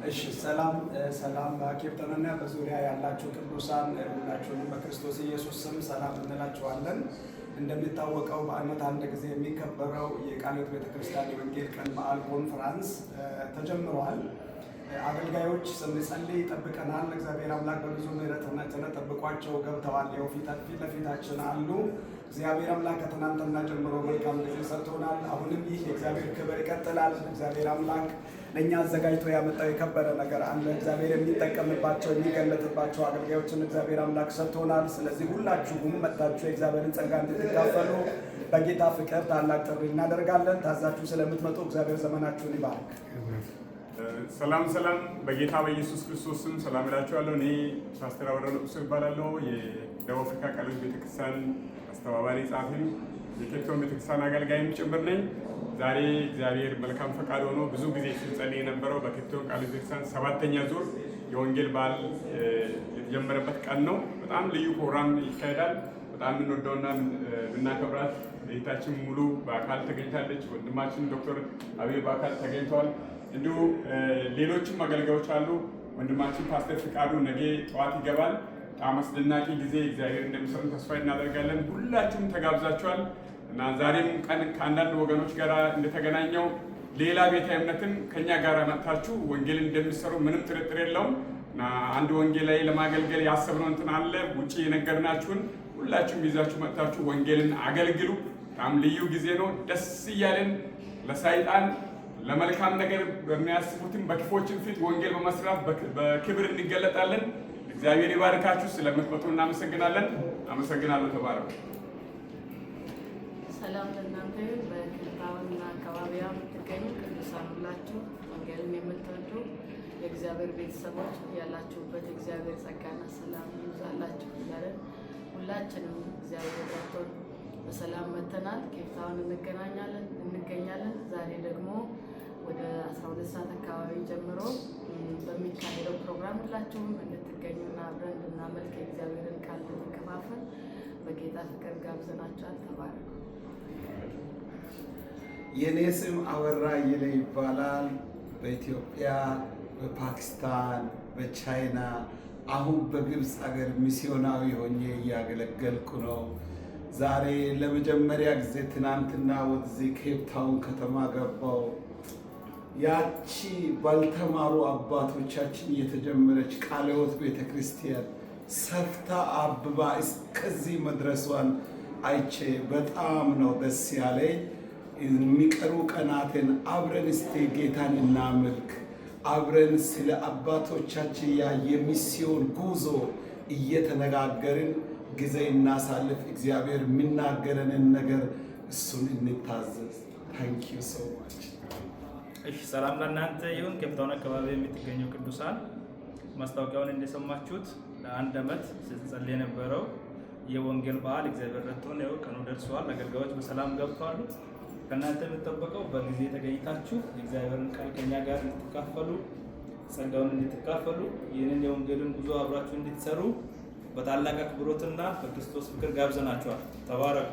እሺ ሰላም ኬፕተንና በዙሪያ ያላችሁ ቅዱሳን ሁላችሁንም በክርስቶስ ኢየሱስ ስም ሰላም እንላችኋለን። እንደሚታወቀው በዓመት አንድ ጊዜ የሚከበረው የቃለ ሕይወት ቤተክርስቲያን የወንጌል ቀን በዓል ኮንፈረንስ ተጀምሯል። አገልጋዮች ስንጸልይ ጠብቀናል። እግዚአብሔር አምላክ በብዙ ምሕረትና ቸርነት ጠብቋቸው ገብተዋል። ያው ፊት ለፊታችን አሉ። እግዚአብሔር አምላክ ከትናንትና ጀምሮ መልካም ጊዜ ሰጥቶናል። አሁንም ይህ የእግዚአብሔር ክብር ይቀጥላል። እግዚአብሔር አምላክ ለእኛ አዘጋጅቶ ያመጣው የከበረ ነገር አለ። እግዚአብሔር የሚጠቀምባቸው የሚገለጥባቸው አገልጋዮችን እግዚአብሔር አምላክ ሰጥቶናል። ስለዚህ ሁላችሁም መጥታችሁ የእግዚአብሔርን ጸጋ እንድትካፈሉ በጌታ ፍቅር ታላቅ ጥሪ እናደርጋለን። ታዛችሁ ስለምትመጡ እግዚአብሔር ዘመናችሁን ይባርክ። ሰላም በጌታ በኢየሱስ ክርስቶስ ስም ሰላም እላችኋለሁ። እኔ ፓስተር አበራ ለቁሶ እባላለሁ። የደቡብ አፍሪካ ቃለ ሕይወት ቤተክርስቲያን አስተባባሪ ጸሐፊም የኬፕታውን ቤተክርስቲያን አገልጋይም ጭምር ነኝ። ዛሬ እግዚአብሔር መልካም ፈቃድ ሆኖ ብዙ ጊዜ ስንጸልይ የነበረው በኬፕታውን ቃለ ሕይወት ቤተክርስቲያን 7ኛ ዙር የወንጌል በዓል የተጀመረበት ቀን ነው። በጣም ልዩ ፕሮግራም ይካሄዳል። በጣም የምንወደውና የምናከብራት እህታችን ሙሉ በአካል ተገኝታለች። ወንድማችን ዶክተር አብይ በአካል ተገኝተዋል። እንዲሁ ሌሎችም አገልጋዮች አሉ። ወንድማችን ፓስተር ፍቃዱ ነገ ጠዋት ይገባል። በጣም አስደናቂ ጊዜ እግዚአብሔር እንደሚሰሩ ተስፋ እናደርጋለን። ሁላችሁም ተጋብዛችኋል እና ዛሬም ቀን ከአንዳንድ ወገኖች ጋር እንደተገናኘው ሌላ ቤተ እምነትም ከኛ ጋር መጥታችሁ ወንጌልን እንደሚሰሩ ምንም ጥርጥር የለውም እና አንድ ወንጌል ላይ ለማገልገል ያሰብነው እንትን አለ። ውጭ የነገርናችሁን ሁላችሁም ይዛችሁ መጥታችሁ ወንጌልን አገልግሉ። በጣም ልዩ ጊዜ ነው። ደስ እያለን ለሰይጣን ለመልካም ነገር በሚያስቡትም በክፎችን ፊት ወንጌል በመስራት በክብር እንገለጣለን። እግዚአብሔር ይባርካችሁ። ስለምትመጡ እናመሰግናለን። አመሰግናለሁ። ተባረኩ። ሰላም ለእናንተ በኬፕታውንና አካባቢያ የምትገኙ ቅዱሳን ሁላችሁ ወንጌልን የምትወዱ የእግዚአብሔር ቤተሰቦች ያላችሁበት የእግዚአብሔር ጸጋና ሰላም ይብዛላችሁ እያለን ሁላችንም እግዚአብሔር ረድቶን በሰላም መተናል። ኬፕታውን እንገኛለን። ዛሬ ደግሞ ወደ 12 ሰዓት አካባቢ ጀምሮ በሚካሄደው ፕሮግራም ሁላችሁም እንድትገኙና አብረን እንድናመልክ የእግዚአብሔርን ቃል እንድንከፋፈል በጌታ ፍቅር ጋብዘናችኋል። ተባረኩ። የኔ ስም አበራ ይለ ይባላል። በኢትዮጵያ፣ በፓኪስታን፣ በቻይና አሁን በግብፅ ሀገር ሚስዮናዊ ሆኜ እያገለገልኩ ነው። ዛሬ ለመጀመሪያ ጊዜ ትናንትና ወደዚህ ኬፕታውን ከተማ ገባው። ያቺ ባልተማሩ አባቶቻችን የተጀመረች ቃለ ሕይወት ቤተክርስቲያን ሰፍታ አብባ እስከዚህ መድረሷን አይቼ በጣም ነው ደስ ያለኝ። የሚቀሩ ቀናትን አብረን እስቲ ጌታን እናምልክ። አብረን ስለ አባቶቻችን የሚስዮን ጉዞ እየተነጋገርን ጊዜ እናሳልፍ። እግዚአብሔር የሚናገረንን ነገር እሱን እንታዘዝ። ታንክ ዩ ሶ ማች። እሺ፣ ሰላም ለእናንተ ይሁን። ኬፕታውን አካባቢ የምትገኙ ቅዱሳን ማስታወቂያውን እንደሰማችሁት ለአንድ ዓመት ስትጸልይ የነበረው የወንጌል በዓል እግዚአብሔር ረድቶን ነው ቀኑ ደርሷል። አገልጋዮች በሰላም ገብተዋል። ከእናንተ የምትጠበቀው በጊዜ ተገኝታችሁ የእግዚአብሔርን ቃል ከኛ ጋር እንድትካፈሉ፣ ጸጋውን እንድትካፈሉ፣ ይህንን የወንጌልን ጉዞ አብራችሁ እንድትሰሩ በታላቅ አክብሮትና በክርስቶስ ፍቅር ጋብዘናችኋል። ተባረኩ።